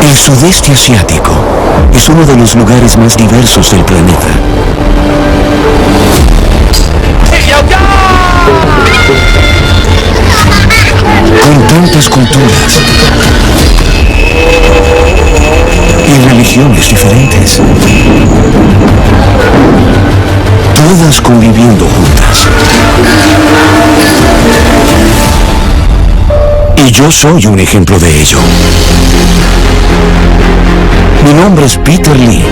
El sudeste asiático es uno de los lugares más diversos del planeta. Con tantas culturas y religiones diferentes, todas conviviendo juntas. Y yo soy un ejemplo de ello. Mi nombre es Peter Lee.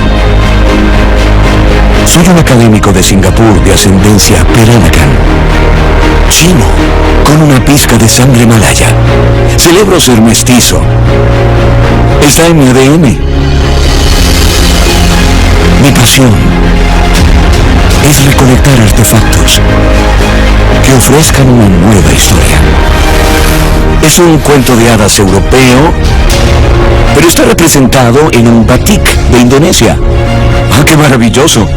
Soy un académico de Singapur de ascendencia Peranakan, chino, con una pizca de sangre malaya. Celebro ser mestizo. Está en mi ADN. Mi pasión es recolectar artefactos que ofrezcan una nueva historia. Es un cuento de hadas europeo, pero está representado en un batik de Indonesia. ¡Ah, qué maravilloso!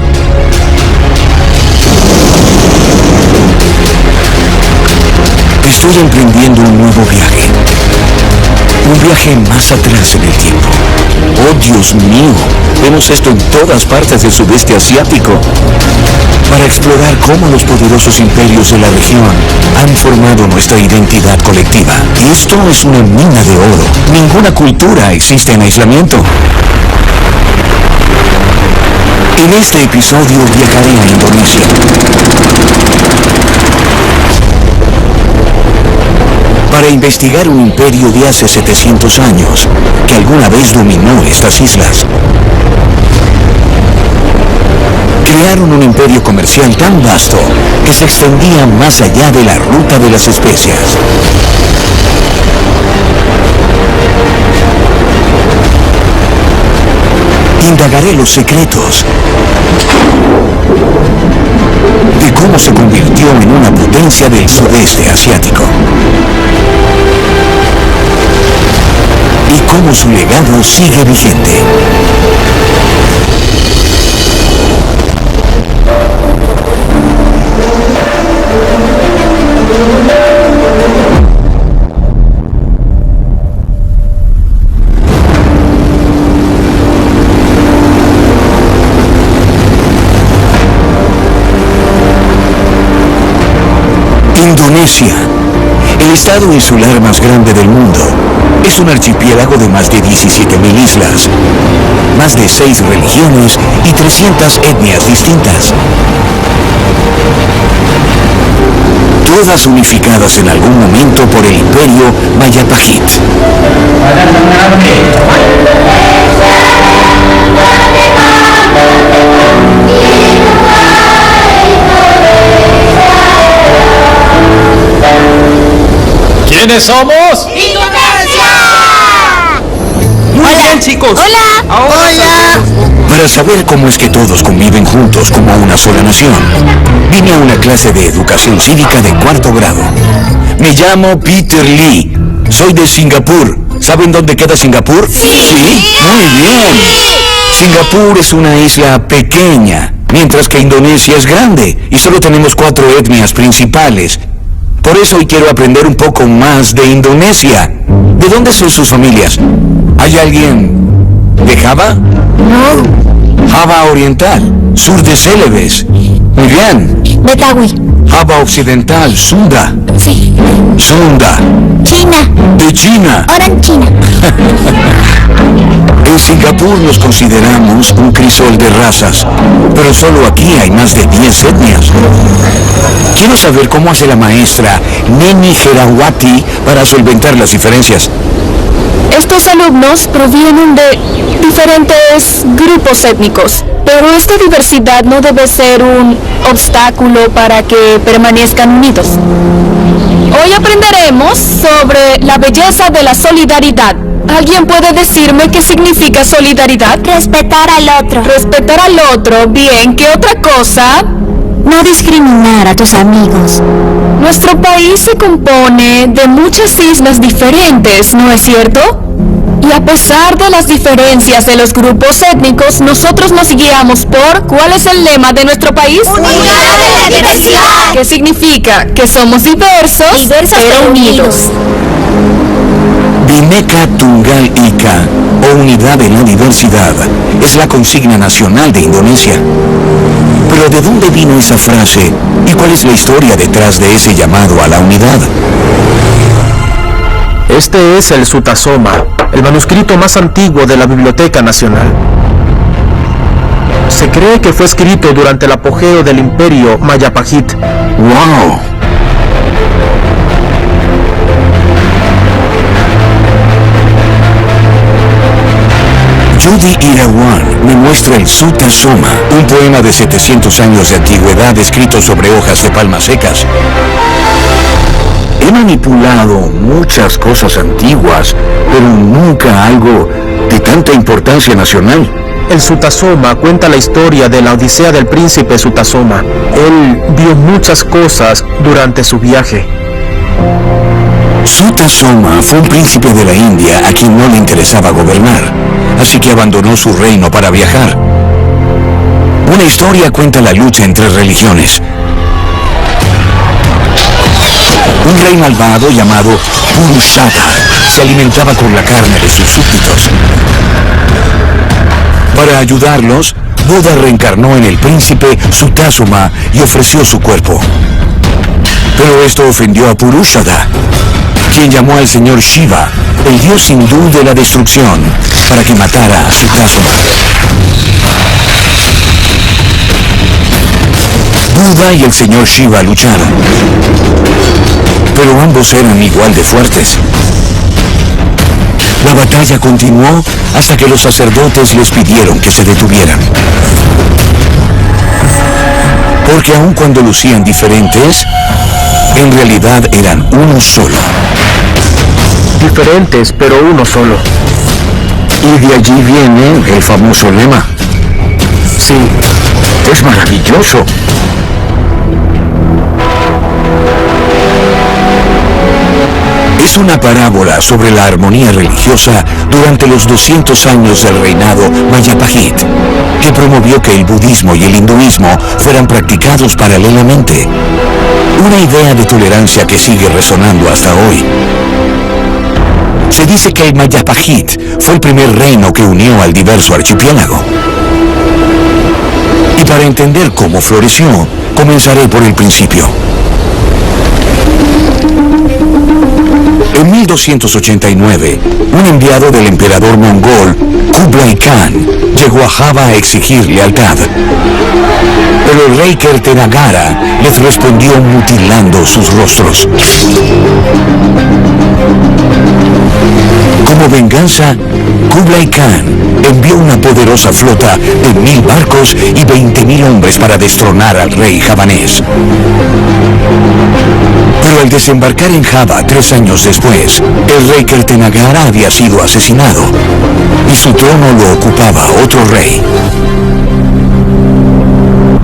Estoy emprendiendo un nuevo viaje. Un viaje más atrás en el tiempo. ¡Oh, Dios mío! Vemos esto en todas partes del sudeste asiático. Para explorar cómo los poderosos imperios de la región han formado nuestra identidad colectiva. Y esto es una mina de oro. Ninguna cultura existe en aislamiento. En este episodio viajaré a Indonesia. Para investigar un imperio de hace 700 años que alguna vez dominó estas islas. Crearon un imperio comercial tan vasto que se extendía más allá de la ruta de las especias. Indagaré los secretos de cómo se convirtió en una potencia del sudeste asiático y cómo su legado sigue vigente. Indonesia, el estado insular más grande del mundo, es un archipiélago de más de 17.000 islas, más de 6 religiones y 300 etnias distintas. Todas unificadas en algún momento por el imperio Majapahit. ¿Quiénes somos? ¡Indonesia! Muy bien, chicos. ¡Hola! ¡Hola! Para saber cómo es que todos conviven juntos como una sola nación, vine a una clase de educación cívica de 4º grado. Me llamo Peter Lee. Soy de Singapur. ¿Saben dónde queda Singapur? Sí. Muy bien. Singapur es una isla pequeña, mientras que Indonesia es grande y solo tenemos 4 etnias principales. Por eso hoy quiero aprender un poco más de Indonesia. ¿De dónde son sus familias? ¿Hay alguien de Java? No. Java Oriental, sur de Celebes. Muy bien. Betawi. Java Occidental, Sunda. Sí. Sunda. China. De China. Orang China. En Singapur nos consideramos un crisol de razas, pero solo aquí hay más de 10 etnias. Quiero saber cómo hace la maestra Neni Herawati para solventar las diferencias. Estos alumnos provienen de diferentes grupos étnicos, pero esta diversidad no debe ser un obstáculo para que permanezcan unidos. Hoy aprenderemos sobre la belleza de la solidaridad. ¿Alguien puede decirme qué significa solidaridad? Respetar al otro. Respetar al otro. Bien, ¿qué otra cosa? No discriminar a tus amigos. Nuestro país se compone de muchas islas diferentes, ¿no es cierto? Y a pesar de las diferencias de los grupos étnicos, nosotros nos guiamos por ¿cuál es el lema de nuestro país? ¡Unidad en la diversidad! ¿Qué significa? Que somos diversos, pero unidos. Bhinneka Tunggal Ika, o unidad en la diversidad, es la consigna nacional de Indonesia. Pero ¿de dónde vino esa frase y cuál es la historia detrás de ese llamado a la unidad? Este es el Sutasoma, el manuscrito más antiguo de la Biblioteca Nacional. Se cree que fue escrito durante el apogeo del imperio Majapahit. ¡Wow! Judy Irawan me muestra el Sutasoma, un poema de 700 años de antigüedad escrito sobre hojas de palmas secas. He manipulado muchas cosas antiguas, pero nunca algo de tanta importancia nacional. El Sutasoma cuenta la historia de la odisea del príncipe Sutasoma. Él vio muchas cosas durante su viaje. Sutasoma fue un príncipe de la India a quien no le interesaba gobernar, así que abandonó su reino para viajar. Una historia cuenta la lucha entre religiones. Un rey malvado llamado Purushada se alimentaba con la carne de sus súbditos. Para ayudarlos, Buda reencarnó en el príncipe Sutasoma y ofreció su cuerpo. Pero esto ofendió a Purushada, quien llamó al señor Shiva, el dios hindú de la destrucción, para que matara a Sutasoma. Buda y el señor Shiva lucharon, pero ambos eran igual de fuertes. La batalla continuó hasta que los sacerdotes les pidieron que se detuvieran. Porque aun cuando lucían diferentes, en realidad eran uno solo. Diferentes, pero uno solo. Y de allí viene el famoso lema. Sí, Es maravilloso. Es una parábola sobre la armonía religiosa durante los 200 años del reinado Majapahit, que promovió que el budismo y el hinduismo fueran practicados paralelamente. Una idea de tolerancia que sigue resonando hasta hoy. Se dice que el Majapahit fue el primer reino que unió al diverso archipiélago. Y para entender cómo floreció, comenzaré por el principio. En 1289, un enviado del emperador mongol, Kublai Khan, llegó a Java a exigir lealtad. Pero el rey Kertenagara les respondió mutilando sus rostros. Como venganza, Kublai Khan envió una poderosa flota de 1000 barcos y 20.000 hombres para destronar al rey javanés. Pero al desembarcar en Java 3 años después, el rey Kertenagara había sido asesinado y su trono lo ocupaba otro rey.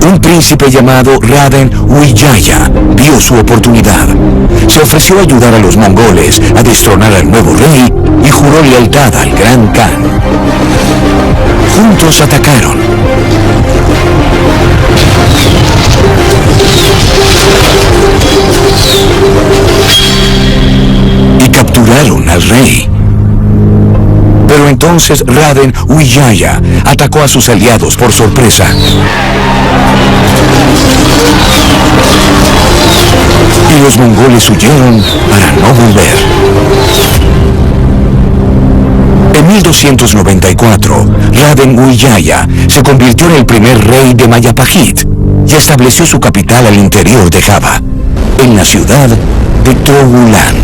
Un príncipe llamado Raden Wijaya vio su oportunidad. Se ofreció a ayudar a los mongoles a destronar al nuevo rey y juró lealtad al gran Khan. Juntos atacaron. Y capturaron al rey. Pero entonces Raden Wijaya atacó a sus aliados por sorpresa. Y los mongoles huyeron para no volver. En 1294, Raden Wijaya se convirtió en el primer rey de Majapahit y estableció su capital al interior de Java, en la ciudad de Trowulan.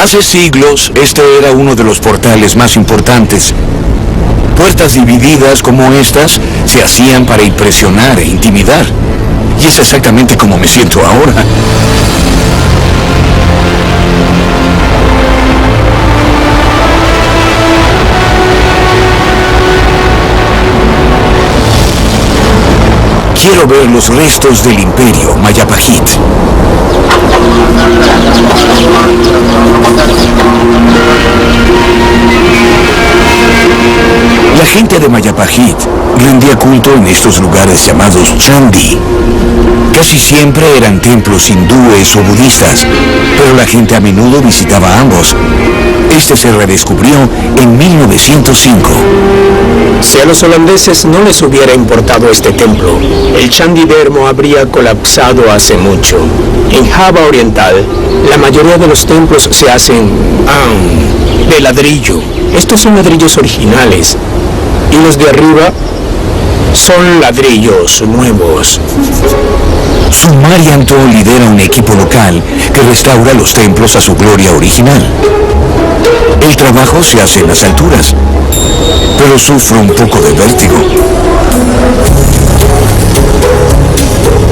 Hace siglos, este era uno de los portales más importantes. Puertas divididas como estas se hacían para impresionar e intimidar. Y es exactamente como me siento ahora. Quiero ver los restos del imperio Majapahit. La gente de Mayapahit rendía culto en estos lugares llamados Chandi. Casi siempre eran templos hindúes o budistas, pero la gente a menudo visitaba ambos. Este se redescubrió en 1905. Si a los holandeses no les hubiera importado este templo, el Chandidermo habría colapsado hace mucho. En Java Oriental, la mayoría de los templos se hacen de ladrillo. Estos son ladrillos originales y los de arriba son ladrillos nuevos. Sumaryanto lidera un equipo local que restaura los templos a su gloria original. El trabajo se hace en las alturas, pero sufre un poco de vértigo.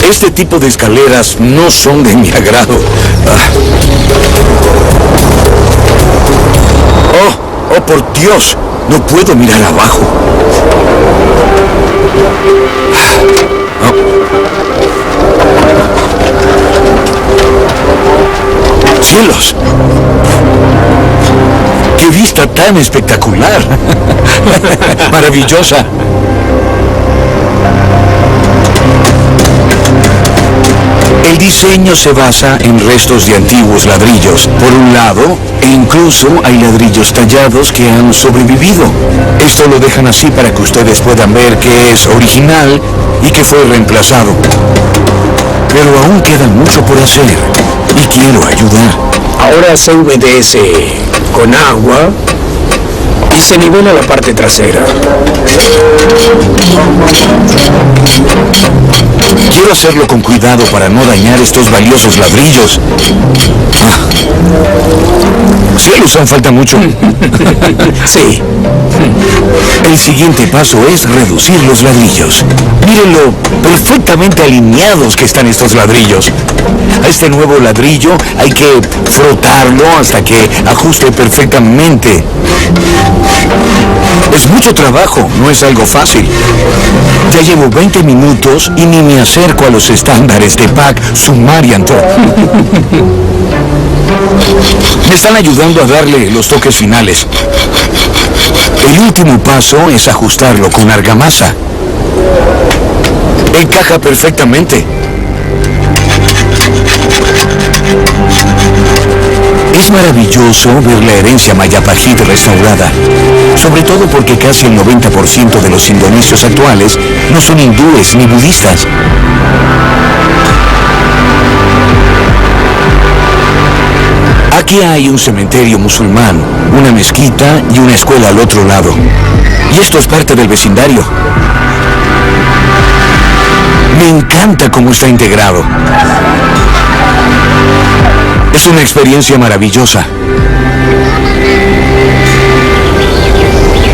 Este tipo de escaleras no son de mi agrado. ¡Oh, por Dios! No puedo mirar abajo. ¡Cielos! ¡Qué vista tan espectacular! ¡Maravillosa! El diseño se basa en restos de antiguos ladrillos, por un lado, e incluso hay ladrillos tallados que han sobrevivido. Esto lo dejan así para que ustedes puedan ver que es original y que fue reemplazado. Pero aún queda mucho por hacer y quiero ayudar. Ahora se humedece con agua y se nivela la parte trasera. Quiero hacerlo con cuidado para no dañar estos valiosos ladrillos. Cielos, aún falta mucho. Sí. El siguiente paso es reducir los ladrillos. Miren lo perfectamente alineados que están estos ladrillos. A este nuevo ladrillo hay que frotarlo hasta que ajuste perfectamente. Es mucho trabajo, no es algo fácil. Ya llevo 20 minutos y ni me acerco a los estándares de Pak Sumaryanto. Me están ayudando a darle los toques finales. El último paso es ajustarlo con argamasa. Encaja perfectamente. Es maravilloso ver la herencia Mayapahit restaurada, sobre todo porque casi el 90% de los indonesios actuales no son hindúes ni budistas. Aquí hay un cementerio musulmán, una mezquita y una escuela al otro lado. Y esto es parte del vecindario. Me encanta cómo está integrado. Es una experiencia maravillosa.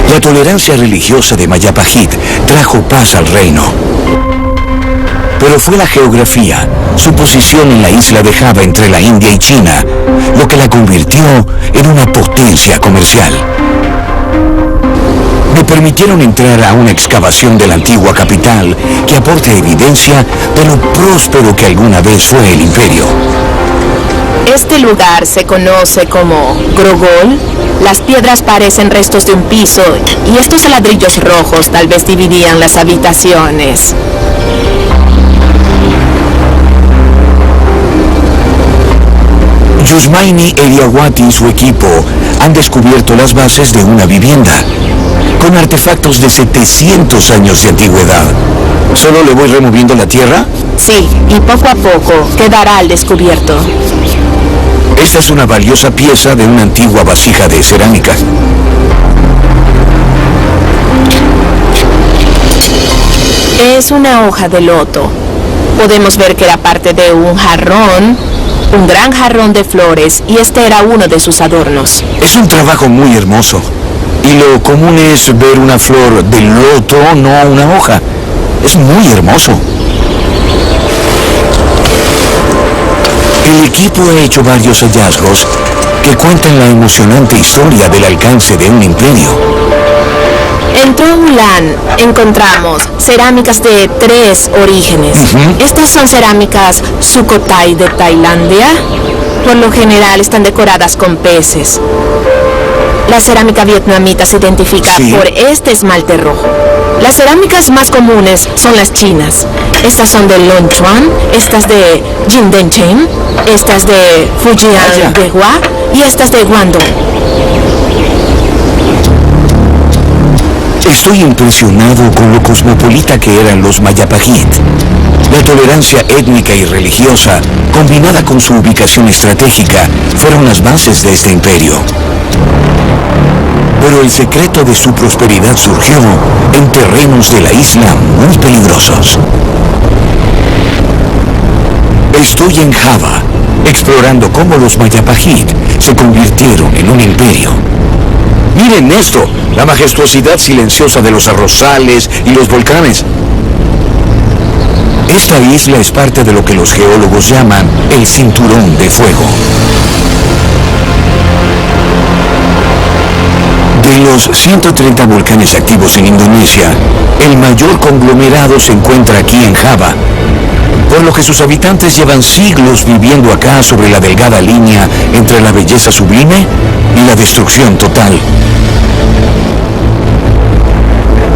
La tolerancia religiosa de Mayapahit trajo paz al reino. Pero fue la geografía, su posición en la isla de Java entre la India y China, lo que la convirtió en una potencia comercial. Me permitieron entrar a una excavación de la antigua capital que aporta evidencia de lo próspero que alguna vez fue el imperio. Este lugar se conoce como Grogol. Las piedras parecen restos de un piso y estos ladrillos rojos tal vez dividían las habitaciones. Yusmaini Eliawati y su equipo han descubierto las bases de una vivienda con artefactos de 700 años de antigüedad. ¿Solo le voy removiendo la tierra? Sí, y poco a poco quedará al descubierto. Esta es una valiosa pieza de una antigua vasija de cerámica. Es una hoja de loto. Podemos ver que era parte de un jarrón, un gran jarrón de flores, y este era uno de sus adornos. Es un trabajo muy hermoso. Y lo común es ver una flor de loto, no una hoja. Es muy hermoso. El equipo ha hecho varios hallazgos que cuentan la emocionante historia del alcance de un imperio. En Tronglan encontramos cerámicas de 3 orígenes. Estas son cerámicas Sukhothai de Tailandia. Por lo general están decoradas con peces. La cerámica vietnamita se identifica por este esmalte rojo. Las cerámicas más comunes son las chinas. Estas son de Longchuan, estas de Jindenchen, estas de Fujian de Hua y estas de Guangdong. Estoy impresionado con lo cosmopolita que eran los Mayapajit. La tolerancia étnica y religiosa, combinada con su ubicación estratégica, fueron las bases de este imperio. Pero el secreto de su prosperidad surgió en terrenos de la isla muy peligrosos. Estoy en Java, explorando cómo los Mayapajit se convirtieron en un imperio. Miren esto, la majestuosidad silenciosa de los arrozales y los volcanes. Esta isla es parte de lo que los geólogos llaman el cinturón de fuego. De los 130 volcanes activos en Indonesia, el mayor conglomerado se encuentra aquí en Java, por lo que sus habitantes llevan siglos viviendo acá sobre la delgada línea entre la belleza sublime y la destrucción total.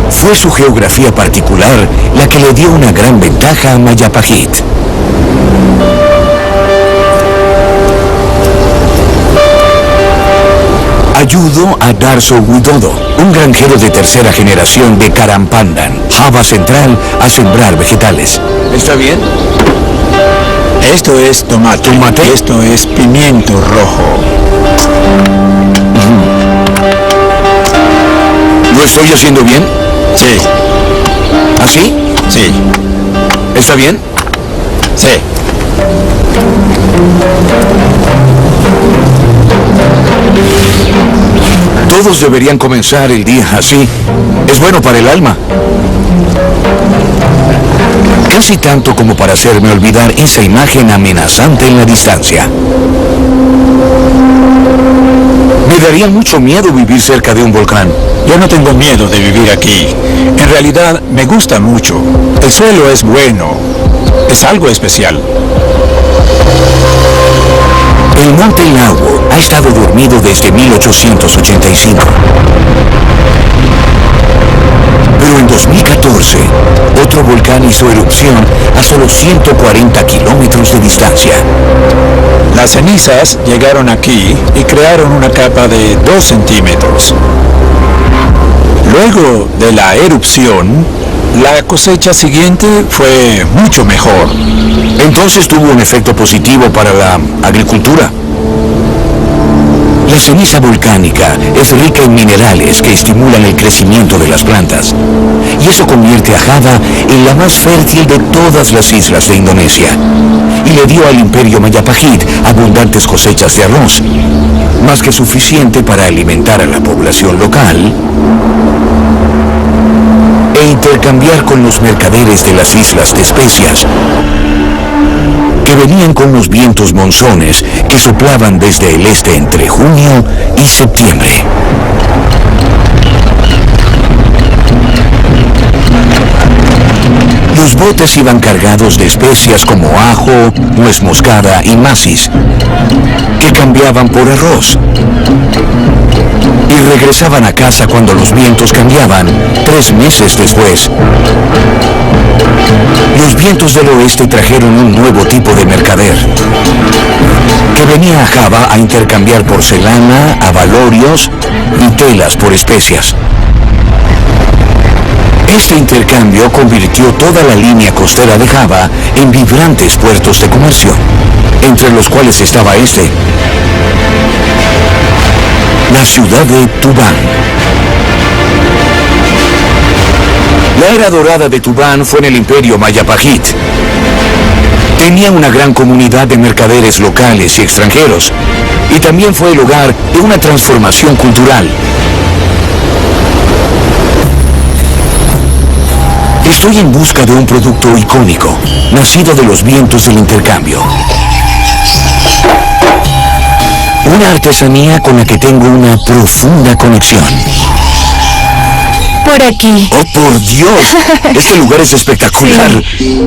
Fue su geografía particular la que le dio una gran ventaja a Mayapajit. Ayudó a Darso Widodo, un granjero de tercera generación de Karampandan, Java Central, a sembrar vegetales. ¿Está bien? Esto es tomate. ¿Tomate? Esto es pimiento rojo. ¿Lo estoy haciendo bien? Sí. ¿Así? Sí. ¿Está bien? Sí. Todos deberían comenzar el día así. Es bueno para el alma. Casi tanto como para hacerme olvidar esa imagen amenazante en la distancia. Me daría mucho miedo vivir cerca de un volcán. Yo no tengo miedo de vivir aquí. En realidad, me gusta mucho. El suelo es bueno. Es algo especial. El monte Lago ha estado dormido desde 1885. Pero en 2014, otro volcán hizo erupción a solo 140 kilómetros de distancia. Las cenizas llegaron aquí y crearon una capa de 2 centímetros. Luego de la erupción, la cosecha siguiente fue mucho mejor. Entonces tuvo un efecto positivo para la agricultura. La ceniza volcánica es rica en minerales que estimulan el crecimiento de las plantas. Y eso convierte a Java en la más fértil de todas las islas de Indonesia. Y le dio al imperio Mayapajit abundantes cosechas de arroz, más que suficiente para alimentar a la población local e intercambiar con los mercaderes de las islas de especias, que venían con los vientos monzones que soplaban desde el este entre junio y septiembre. Los botes iban cargados de especias como ajo, nuez moscada y macis, que cambiaban por arroz. Y regresaban a casa cuando los vientos cambiaban, 3 meses después. Los vientos del oeste trajeron un nuevo tipo de mercader, que venía a Java a intercambiar porcelana, abalorios y telas por especias. Este intercambio convirtió toda la línea costera de Java en vibrantes puertos de comercio, entre los cuales estaba la ciudad de Tuban. La era dorada de Tuban fue en el imperio Mayapajit. Tenía una gran comunidad de mercaderes locales y extranjeros, y también fue el hogar de una transformación cultural. Estoy en busca de un producto icónico, nacido de los vientos del intercambio. Una artesanía con la que tengo una profunda conexión. Por aquí. ¡Oh, por Dios! Este lugar es espectacular. Sí.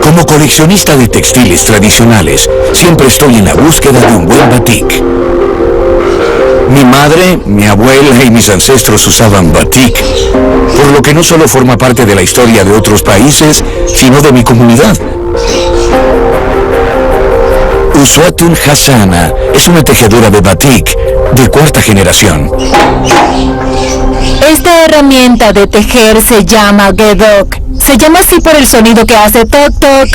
Como coleccionista de textiles tradicionales, siempre estoy en la búsqueda de un buen batik. Mi madre, mi abuela y mis ancestros usaban batik, por lo que no solo forma parte de la historia de otros países, sino de mi comunidad. Uswatun Hassana es una tejedora de batik de cuarta generación. Esta herramienta de tejer se llama gedok. Se llama así por el sonido que hace toc toc.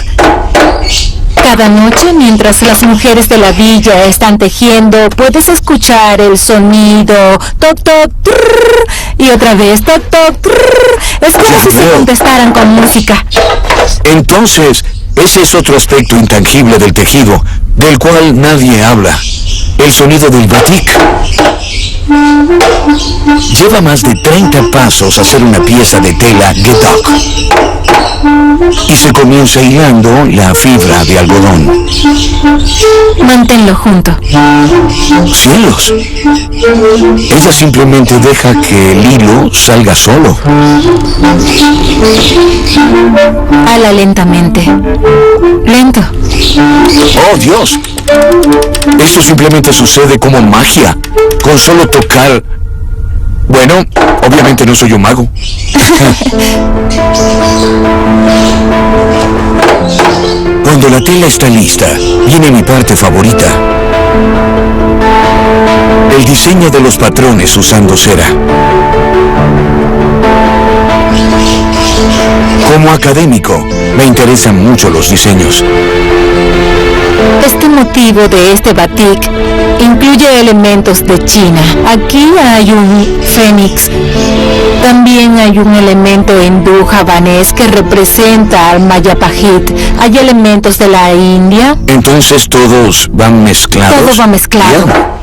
Cada noche, mientras las mujeres de la villa están tejiendo, puedes escuchar el sonido toc toc trrr, y otra vez toc toc trrr. Es como si se contestaran con música. Entonces, ese es otro aspecto intangible del tejido, del cual nadie habla. El sonido del batik. Lleva más de 30 pasos hacer una pieza de tela gedok. Y se comienza hilando la fibra de algodón. Manténlo junto. ¡Cielos! Ella simplemente deja que el hilo salga solo. Hala lentamente. Lento. ¡Oh, Dios! Esto simplemente sucede como magia, con solo tocar. Bueno, obviamente no soy un mago. Cuando la tela está lista, viene mi parte favorita. El diseño de los patrones usando cera. Como académico, me interesan mucho los diseños. Este motivo de este batik incluye elementos de China. Aquí hay un fénix. También hay un elemento hindú javanés que representa al Mayapajit. Hay elementos de la India. Entonces todos van mezclados. Todo va mezclado. Yeah.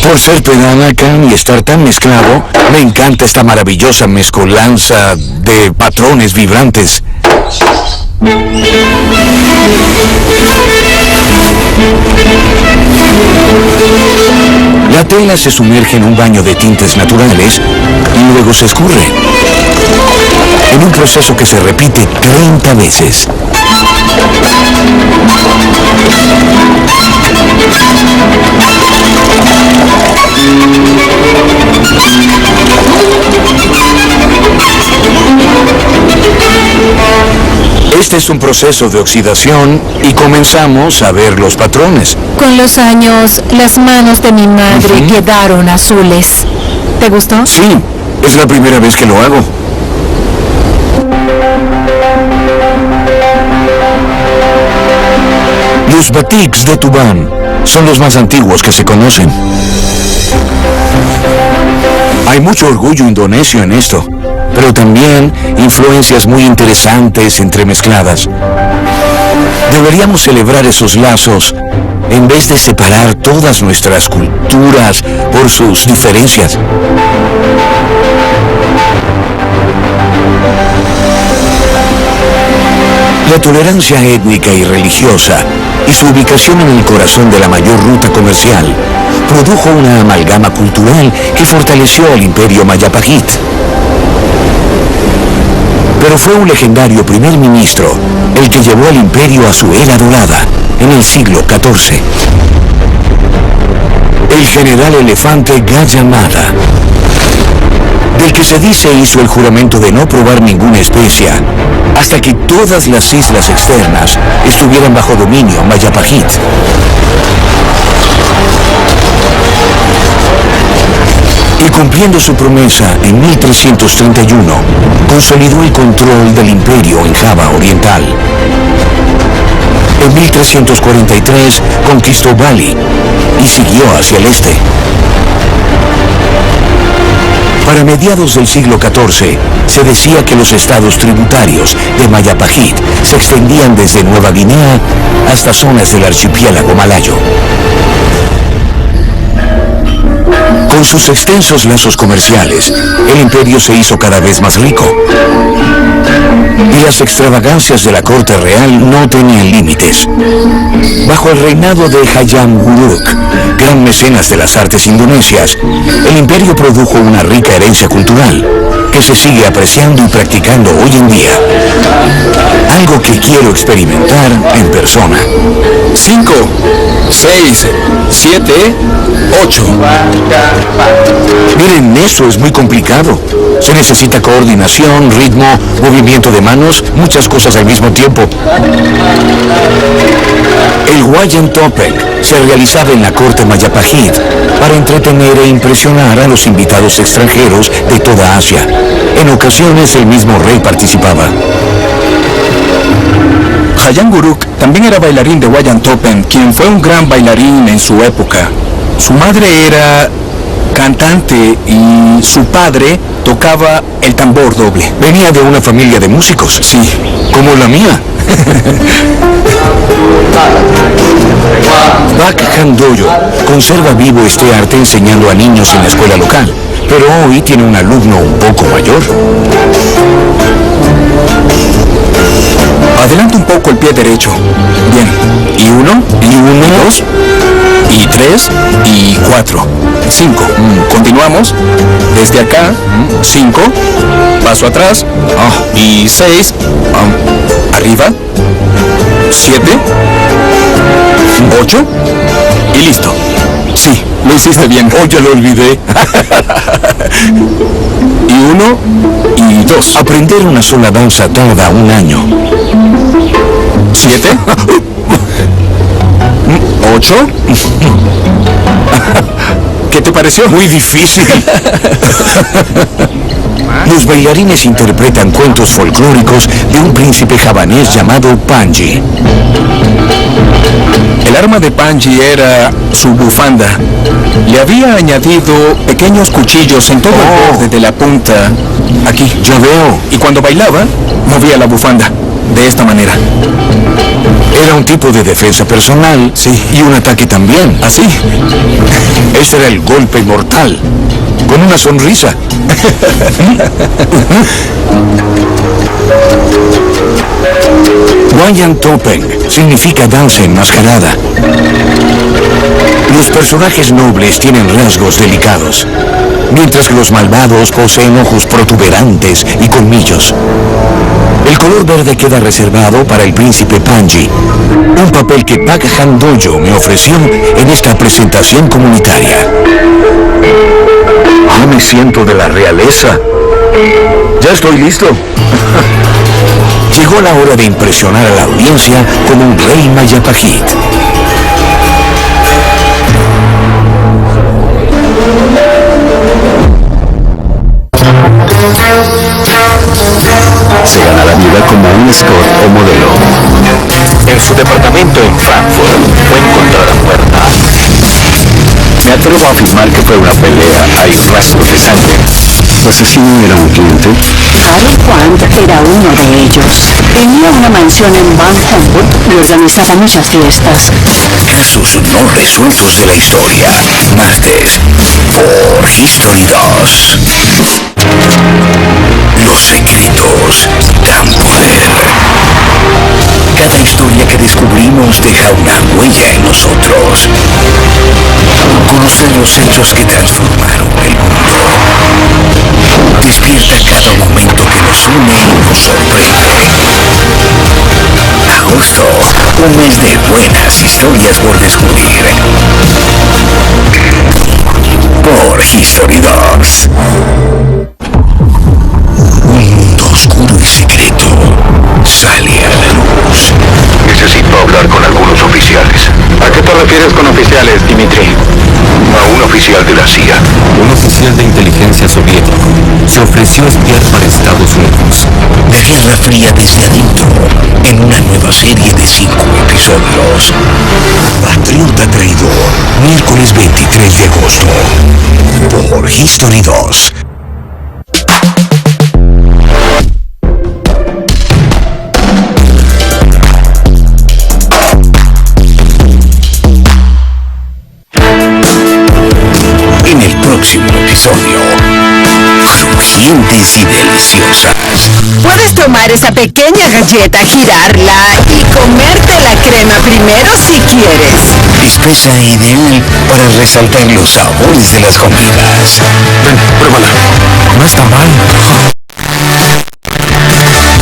Por ser Pedanacan y estar tan mezclado, me encanta esta maravillosa mezcolanza de patrones vibrantes. La tela se sumerge en un baño de tintes naturales y luego se escurre, en un proceso que se repite 30 veces. Este es un proceso de oxidación y comenzamos a ver los patrones. Con los años, las manos de mi madre quedaron azules. ¿Te gustó? Sí, es la primera vez que lo hago. Los batiks de Tubán son los más antiguos que se conocen. Hay mucho orgullo indonesio en esto, pero también influencias muy interesantes entremezcladas. Deberíamos celebrar esos lazos en vez de separar todas nuestras culturas por sus diferencias. La tolerancia étnica y religiosa y su ubicación en el corazón de la mayor ruta comercial produjo una amalgama cultural que fortaleció al imperio Mayapajit. Pero fue un legendario primer ministro el que llevó al imperio a su era dorada en el siglo XIV. El general elefante Gajah Mada, del que se dice hizo el juramento de no probar ninguna especia hasta que todas las islas externas estuvieran bajo dominio Mayapajit. Y cumpliendo su promesa en 1331, consolidó el control del imperio en Java Oriental. En 1343 conquistó Bali y siguió hacia el este. Para mediados del siglo XIV, se decía que los estados tributarios de Mayapajit se extendían desde Nueva Guinea hasta zonas del archipiélago malayo. Con sus extensos lazos comerciales, el imperio se hizo cada vez más rico. Y las extravagancias de la corte real no tenían límites. Bajo el reinado de Hayam Wuruk, gran mecenas de las artes indonesias, el imperio produjo una rica herencia cultural que se sigue apreciando y practicando hoy en día. Algo que quiero experimentar en persona. 5, 6, 7, 8. Miren, eso es muy complicado. Se necesita coordinación, ritmo, movimiento de manos, muchas cosas al mismo tiempo. El Wayang Topeng se realizaba en la corte Majapahit para entretener e impresionar a los invitados extranjeros de toda Asia. En ocasiones el mismo rey participaba. Hayam Wuruk también era bailarín de Wayang Topeng, quien fue un gran bailarín en su época. Su madre era cantante y su padre tocaba el tambor doble. Venía de una familia de músicos. Sí. Como la mía. Pak Handoyo conserva vivo este arte enseñando a niños en la escuela local, pero hoy tiene un alumno un poco mayor. Adelanta un poco el pie derecho. Bien. Y 1, y 2, y 3, y 4. 5. Continuamos. Desde acá. 5. Paso atrás. Y 6. Arriba. 7. 8. Y listo. Sí, lo hiciste bien. Oh, ya lo olvidé. Y 1, y 2. Aprender una sola danza tarda un año. 7. 8. ¿Qué te pareció? Muy difícil. Los bailarines interpretan cuentos folclóricos de un príncipe javanés llamado Panji. El arma de Panji era su bufanda. Le había añadido pequeños cuchillos en todo el borde de la punta. Aquí. Ya veo. Y cuando bailaba, movía la bufanda. De esta manera. Era un tipo de defensa personal. Sí. Y un ataque también. Así. Ese era el golpe mortal. Con una sonrisa. Wayang Topeng significa danza enmascarada. Los personajes nobles tienen rasgos delicados, mientras que los malvados poseen ojos protuberantes y colmillos. El color verde queda reservado para el príncipe Panji, un papel que Pak Handoyo me ofreció en esta presentación comunitaria. Me siento de la realeza. Ya estoy listo. Llegó la hora de impresionar a la audiencia como un rey Majapahit. Se gana la vida como un escort o modelo. En su departamento en Frankfurt fue encontrada muerta. Me atrevo a afirmar que fue una pelea. Hay rastros de sangre. ¿El asesino era un cliente? Harry Quant era uno de ellos. Tenía una mansión en Van Humboldt y organizaba muchas fiestas. Casos no resueltos de la historia. Martes, por History 2. Los secretos dan poder. Cada historia que descubrimos deja una huella en nosotros. Conocer los hechos que transformaron el mundo. Despierta cada momento que nos une y nos sorprende. Agosto, un mes de buenas historias por descubrir. Por History 2. Un mundo oscuro y secreto sale a la luz. Necesito hablar con algunos oficiales. ¿A qué te refieres con oficiales, Dimitri? A un oficial de la CIA. Un oficial de inteligencia soviético se ofreció a espiar para Estados Unidos. La Guerra Fría desde adentro, en una nueva serie de 5 episodios. Patriota Traidor, miércoles 23 de agosto. Por History 2. En el próximo episodio. Crujientes y deliciosas. Puedes tomar esa pequeña galleta, girarla y comerte la crema primero si quieres. Espesa e ideal para resaltar los sabores de las comidas. Ven, pruébala. No está mal.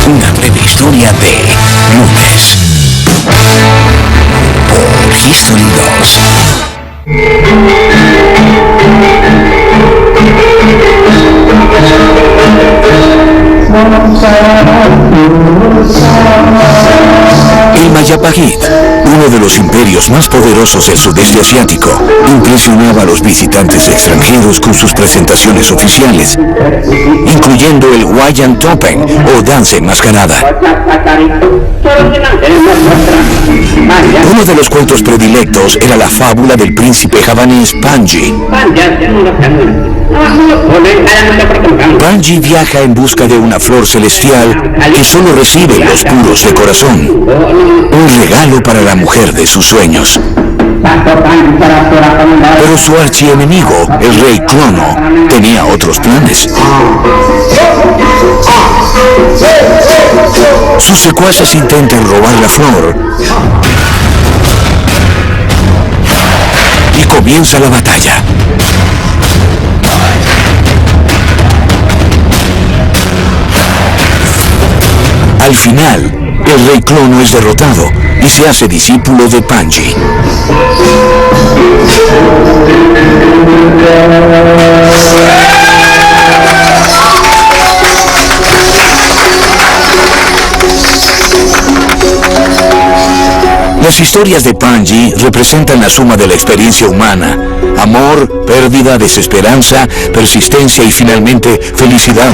Una breve historia de lunes. Por History 2. El Mayapagit, uno de los imperios más poderosos del sudeste asiático, impresionaba a los visitantes extranjeros con sus presentaciones oficiales, incluyendo el Wayan Topeng o danza enmascarada. Uno de los cuentos predilectos era la fábula del príncipe javanés Panji. Panji viaja en busca de una flor celestial que solo reciben los puros de corazón, un regalo para la mujer de sus sueños. Pero su archienemigo, el rey Crono, tenía otros planes. Sus secuaces intentan robar la flor y comienza la batalla. Al final, el rey Crono es derrotado y se hace discípulo de Panji. Las historias de Panji representan la suma de la experiencia humana: amor, pérdida, desesperanza, persistencia y finalmente felicidad.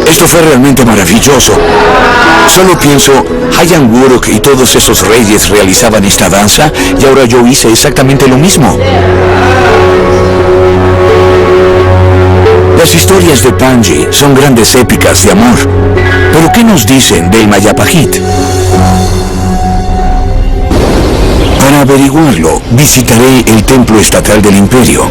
Esto fue realmente maravilloso. Solo pienso, Hayam Wuruk y todos esos reyes realizaban esta danza y ahora yo hice exactamente lo mismo. Las historias de Panji son grandes épicas de amor. ¿Pero qué nos dicen del Mayapagit? Para averiguarlo, visitaré el templo estatal del imperio.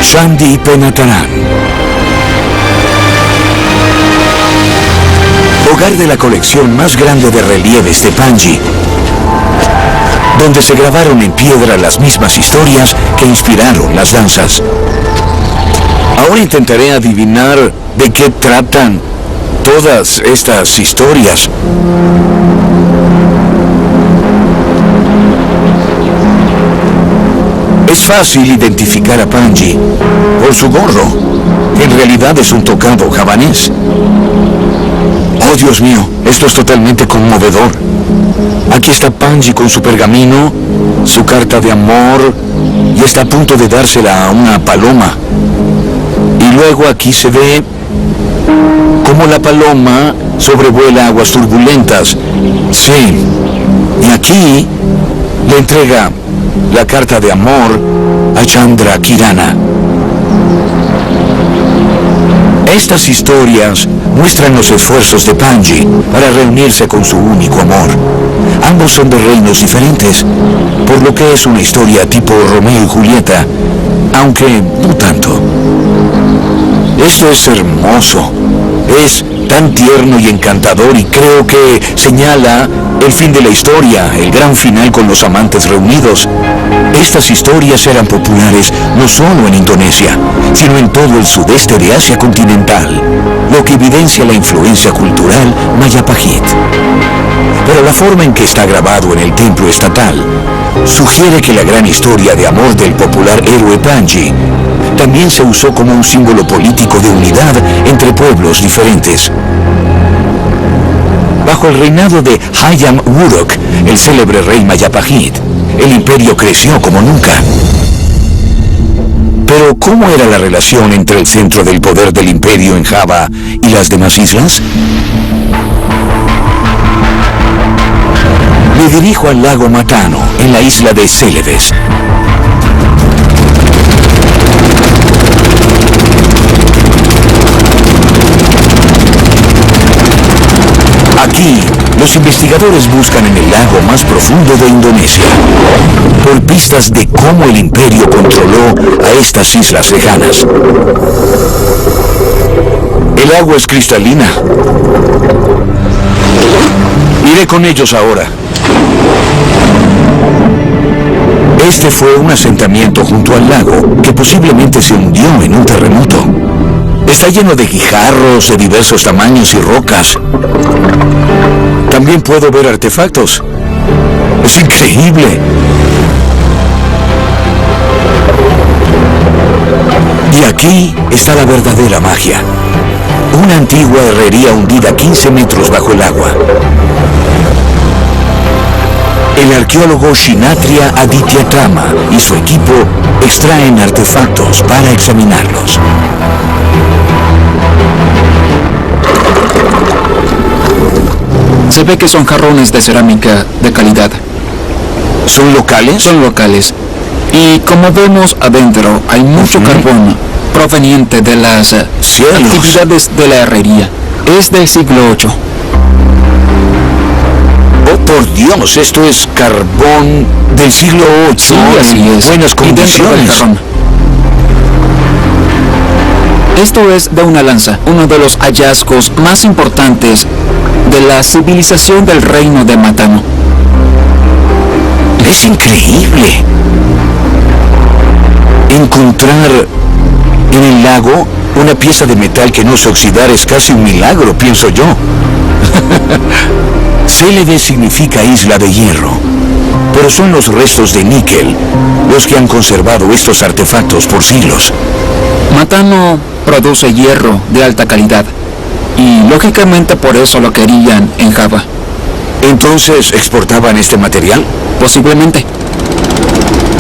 Chandi Penataran, hogar de la colección más grande de relieves de Panji, donde se grabaron en piedra las mismas historias que inspiraron las danzas. Ahora intentaré adivinar de qué tratan todas estas historias. Es fácil identificar a Panji por su gorro. En realidad es un tocado javanés. Oh, Dios mío, esto es totalmente conmovedor. Aquí está Panji con su pergamino, su carta de amor, y está a punto de dársela a una paloma. Y luego aquí se ve cómo la paloma sobrevuela aguas turbulentas. Sí, y aquí le entrega la carta de amor a Chandra Kirana. Estas historias muestran los esfuerzos de Panji para reunirse con su único amor. Ambos son de reinos diferentes, por lo que es una historia tipo Romeo y Julieta, aunque no tanto. Esto es hermoso, es tan tierno y encantador, y creo que señala el fin de la historia, el gran final con los amantes reunidos. Estas historias eran populares no solo en Indonesia, sino en todo el sudeste de Asia continental, lo que evidencia la influencia cultural Mayapagit. Pero la forma en que está grabado en el templo estatal sugiere que la gran historia de amor del popular héroe Panji también se usó como un símbolo político de unidad entre pueblos diferentes. Bajo el reinado de Hayam Wuruk, el célebre rey Mayapagit, el imperio creció como nunca. Pero, ¿cómo era la relación entre el centro del poder del imperio en Java y las demás islas? Me dirijo al lago Matano, en la isla de Celebes. aquí, los investigadores buscan en el lago más profundo de Indonesia por pistas de cómo el imperio controló a estas islas lejanas. El agua es cristalina. Iré con ellos ahora. Este fue un asentamiento junto al lago que posiblemente se hundió en un terremoto. Está lleno de guijarros de diversos tamaños y rocas. También puedo ver artefactos. Es increíble. Y aquí está la verdadera magia. Una antigua herrería hundida 15 metros bajo el agua. El arqueólogo Shinatria Adityatama y su equipo extraen artefactos para examinarlos. Se ve que son jarrones de cerámica de calidad. ¿Son locales? Son locales. Y como vemos adentro, hay mucho carbón proveniente de las actividades de la herrería. Es del siglo VIII. ¡Oh, por Dios! Esto es carbón del siglo VIII. Sí, así es. Buenas condiciones. Esto es de una lanza, uno de los hallazgos más importantes de la civilización del reino de Matano. Es increíble. Encontrar en el lago una pieza de metal que no se oxidara es casi un milagro, pienso yo. Célebe significa isla de hierro, pero son los restos de níquel los que han conservado estos artefactos por siglos. Matano produce hierro de alta calidad y lógicamente por eso lo querían en Java. ¿Entonces exportaban este material? Posiblemente.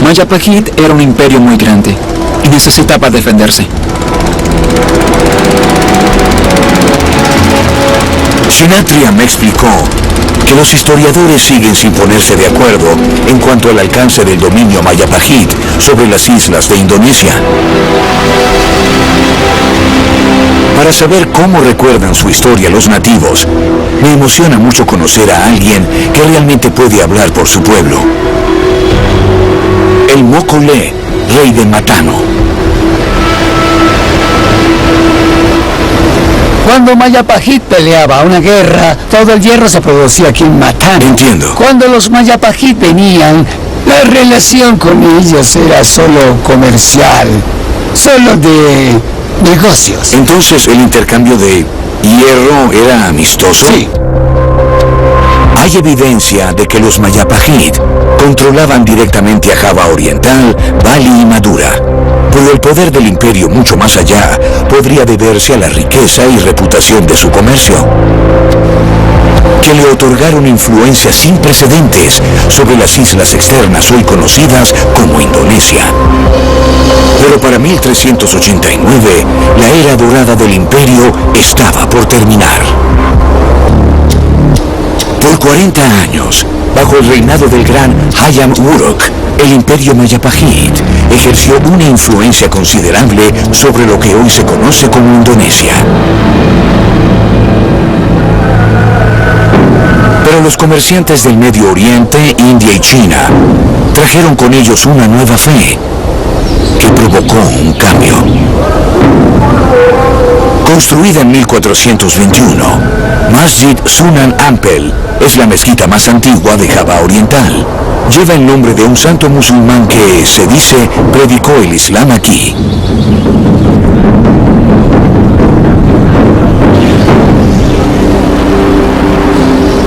Majapahit era un imperio muy grande y necesitaba defenderse. Shinatria me explicó que los historiadores siguen sin ponerse de acuerdo en cuanto al alcance del dominio Majapahit sobre las islas de Indonesia. Para saber cómo recuerdan su historia los nativos, me emociona mucho conocer a alguien que realmente puede hablar por su pueblo. El Mokole, rey de Matano. Cuando Majapahit peleaba una guerra, todo el hierro se producía aquí en Matano. Entiendo. Cuando los Majapahit venían, la relación con ellos era solo comercial, solo de negocios. Entonces, ¿el intercambio de hierro era amistoso? Sí. Hay evidencia de que los Majapahit controlaban directamente a Java Oriental, Bali y Madura. Pero el poder del imperio mucho más allá podría deberse a la riqueza y reputación de su comercio, que le otorgaron influencia sin precedentes sobre las islas externas hoy conocidas como Indonesia. Pero para 1389, la era dorada del imperio estaba por terminar. Por 40 años, bajo el reinado del gran Hayam Wuruk, el imperio Majapahit ejerció una influencia considerable sobre lo que hoy se conoce como Indonesia. Pero los comerciantes del Medio Oriente, India y China trajeron con ellos una nueva fe que provocó un cambio. Construida en 1421, Masjid Sunan Ampel es la mezquita más antigua de Java Oriental. Lleva el nombre de un santo musulmán que, se dice, predicó el Islam aquí.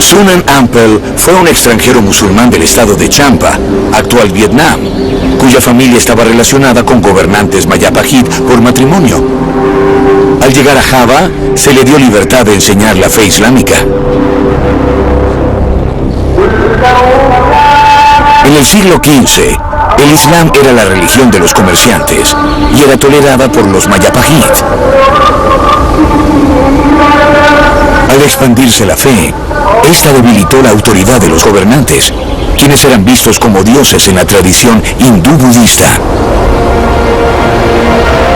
Sunan Ampel fue un extranjero musulmán del estado de Champa, actual Vietnam, cuya familia estaba relacionada con gobernantes Majapahit por matrimonio. Al llegar a Java, se le dio libertad de enseñar la fe islámica. En el siglo XV, el Islam era la religión de los comerciantes y era tolerada por los Majapahit. Al expandirse la fe, esta debilitó la autoridad de los gobernantes, quienes eran vistos como dioses en la tradición hindú-budista.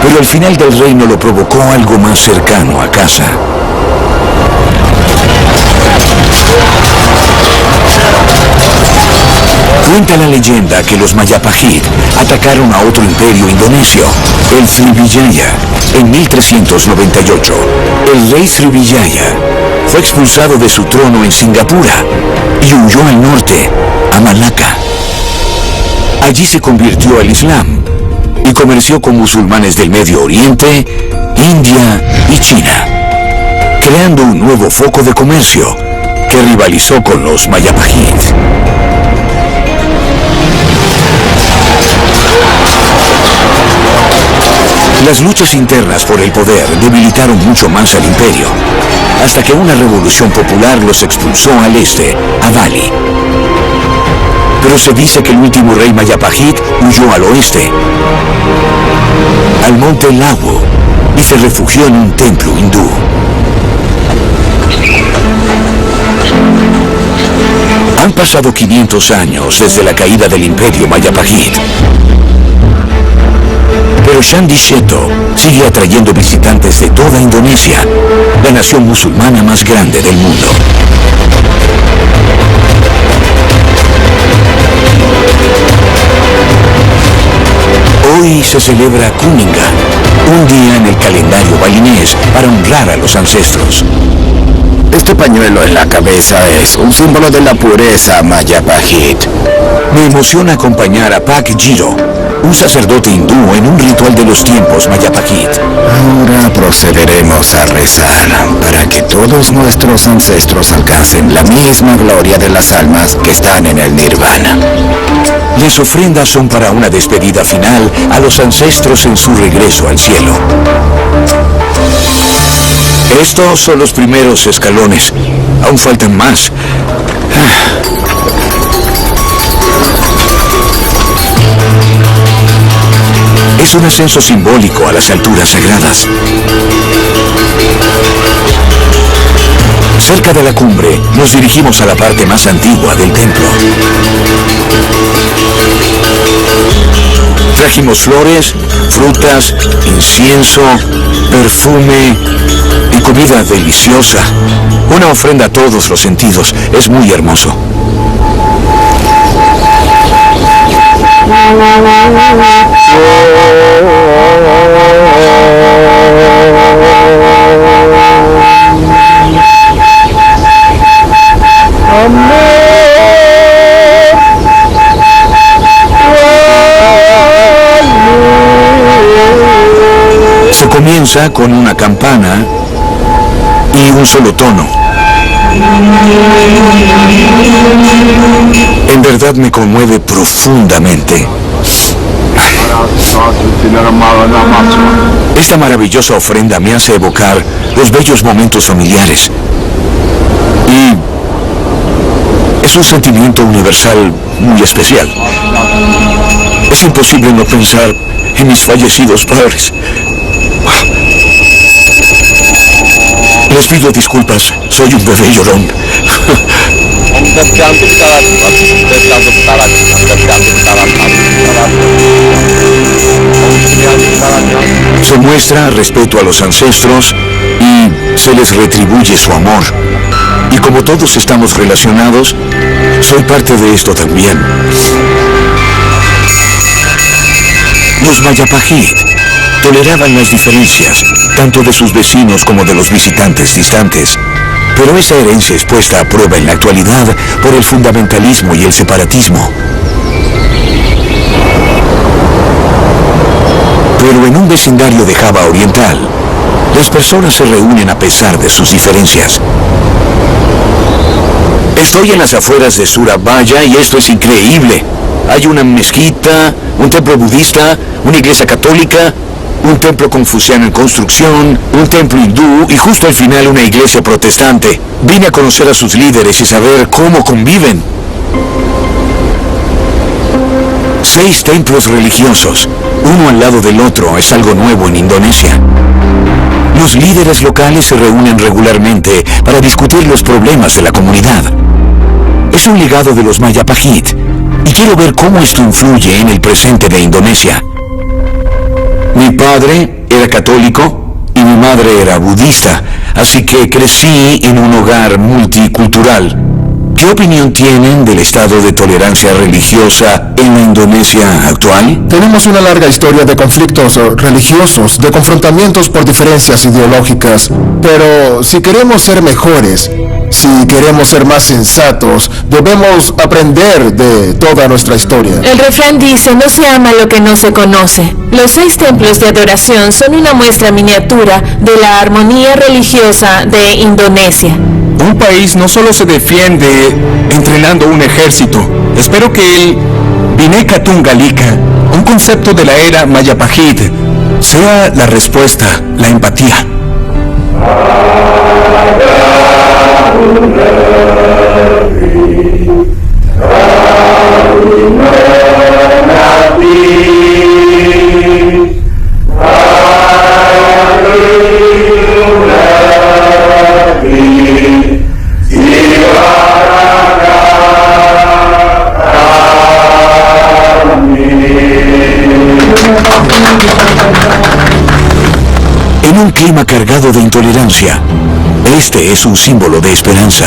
Pero el final del reino lo provocó algo más cercano a casa. Cuenta la leyenda que los Majapahit atacaron a otro imperio indonesio, el Sriwijaya, en 1398. El rey Sriwijaya fue expulsado de su trono en Singapura y huyó al norte, a Malaca. Allí se convirtió al Islam y comerció con musulmanes del Medio Oriente, India y China, creando un nuevo foco de comercio que rivalizó con los Majapahit. Las luchas internas por el poder debilitaron mucho más al imperio, hasta que una revolución popular los expulsó al este, a Bali. Pero se dice que el último rey Majapahit huyó al oeste, al monte Lawu, y se refugió en un templo hindú. Han pasado 500 años desde la caída del imperio Majapahit. Pero Candi Sheto sigue atrayendo visitantes de toda Indonesia, la nación musulmana más grande del mundo. Hoy se celebra Kuningan, un día en el calendario balinés para honrar a los ancestros. Este pañuelo en la cabeza es un símbolo de la pureza Majapahit. Me emociona acompañar a Pak Jiro, un sacerdote hindú en un ritual de los tiempos Majapahit. Ahora procederemos a rezar para que todos nuestros ancestros alcancen la misma gloria de las almas que están en el Nirvana. Las ofrendas son para una despedida final a los ancestros en su regreso al cielo. Estos son los primeros escalones. Aún faltan más. Es un ascenso simbólico a las alturas sagradas. Cerca de la cumbre, nos dirigimos a la parte más antigua del templo. Trajimos flores, frutas, incienso, perfume y comida deliciosa. Una ofrenda a todos los sentidos. Es muy hermoso. Se comienza con una campana y un solo tono. En verdad me conmueve profundamente. Esta maravillosa ofrenda me hace evocar los bellos momentos familiares. Y es un sentimiento universal muy especial. Es imposible no pensar en mis fallecidos padres. Les pido disculpas, soy un bebé llorón. Se muestra respeto a los ancestros y se les retribuye su amor. Y como todos estamos relacionados, soy parte de esto también. Los Majapahit toleraban las diferencias, tanto de sus vecinos como de los visitantes distantes. Pero esa herencia es puesta a prueba en la actualidad por el fundamentalismo y el separatismo. Pero en un vecindario de Java Oriental, las personas se reúnen a pesar de sus diferencias. Estoy en las afueras de Surabaya y esto es increíble. Hay una mezquita, un templo budista, una iglesia católica, un templo confuciano en construcción, un templo hindú y justo al final una iglesia protestante. Vine a conocer a sus líderes y saber cómo conviven. 6 templos religiosos, uno al lado del otro, es algo nuevo en Indonesia. Los líderes locales se reúnen regularmente para discutir los problemas de la comunidad. Es un legado de los Majapahit y quiero ver cómo esto influye en el presente de Indonesia. Mi padre era católico y mi madre era budista, así que crecí en un hogar multicultural. ¿Qué opinión tienen del estado de tolerancia religiosa en la Indonesia actual? Tenemos una larga historia de conflictos religiosos, de confrontamientos por diferencias ideológicas, pero si queremos ser mejores, si queremos ser más sensatos, debemos aprender de toda nuestra historia. El refrán dice, no se ama lo que no se conoce. Los 6 templos de adoración son una muestra miniatura de la armonía religiosa de Indonesia. Un país no solo se defiende entrenando un ejército. Espero que el Bhinneka Tunggal Ika, un concepto de la era Majapahit, sea la respuesta, la empatía. En un clima cargado de intolerancia, este es un símbolo de esperanza.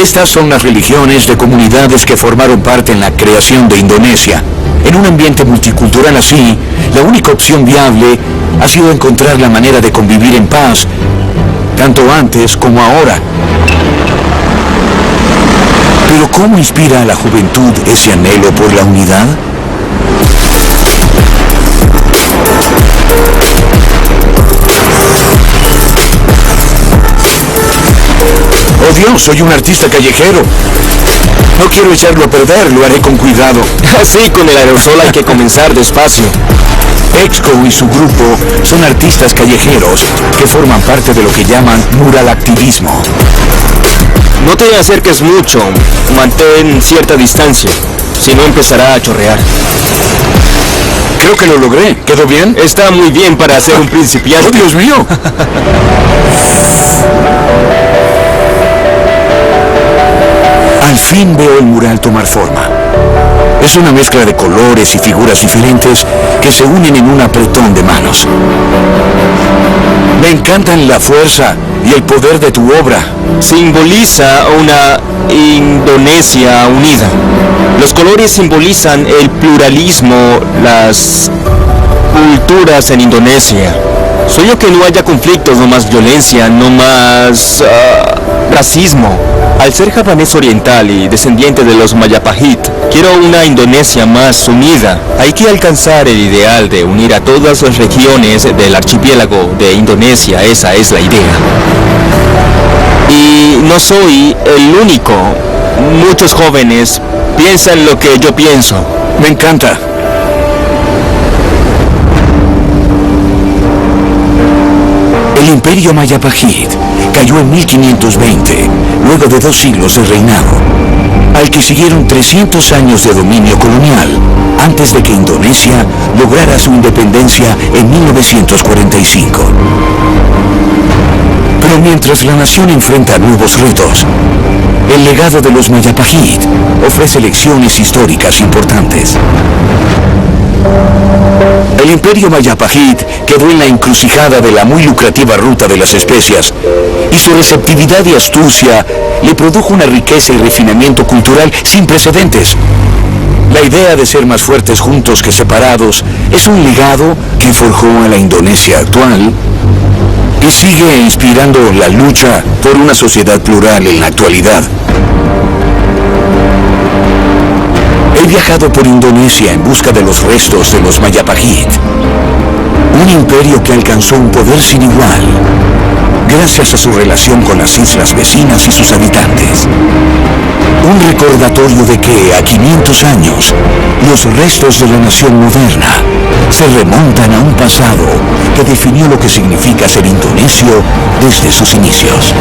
Estas son las religiones de comunidades que formaron parte en la creación de Indonesia. En un ambiente multicultural así, la única opción viable ha sido encontrar la manera de convivir en paz, tanto antes como ahora. Pero ¿cómo inspira a la juventud ese anhelo por la unidad? ¡Oh Dios, soy un artista callejero! No quiero echarlo a perder, lo haré con cuidado. Así, con el aerosol hay que comenzar despacio. Exco y su grupo son artistas callejeros que forman parte de lo que llaman mural activismo. No te acerques mucho, mantén cierta distancia, si no empezará a chorrear. Creo que lo logré, ¿quedó bien? Está muy bien para ser un principiante. ¡Oh, Dios mío! Al fin veo el mural tomar forma. Es una mezcla de colores y figuras diferentes que se unen en un apretón de manos. Me encantan la fuerza y el poder de tu obra. Simboliza una Indonesia unida. Los colores simbolizan el pluralismo, las culturas en Indonesia. Sueño que no haya conflictos, no más violencia, no más racismo. Al ser javanés oriental y descendiente de los Majapahit, quiero una Indonesia más unida. Hay que alcanzar el ideal de unir a todas las regiones del archipiélago de Indonesia, esa es la idea. Y no soy el único. Muchos jóvenes piensan lo que yo pienso. Me encanta. El imperio Majapahit cayó en 1520, luego de 2 siglos de reinado, al que siguieron 300 años de dominio colonial, antes de que Indonesia lograra su independencia en 1945. Pero mientras la nación enfrenta nuevos retos, el legado de los Majapahit ofrece lecciones históricas importantes. El imperio Majapahit quedó en la encrucijada de la muy lucrativa ruta de las especias, y su receptividad y astucia le produjo una riqueza y refinamiento cultural sin precedentes. La idea de ser más fuertes juntos que separados es un legado que forjó a la Indonesia actual y sigue inspirando la lucha por una sociedad plural en la actualidad. He viajado por Indonesia en busca de los restos de los Majapahit, un imperio que alcanzó un poder sin igual, gracias a su relación con las islas vecinas y sus habitantes. Un recordatorio de que, a 500 años, los restos de la nación moderna se remontan a un pasado que definió lo que significa ser indonesio desde sus inicios.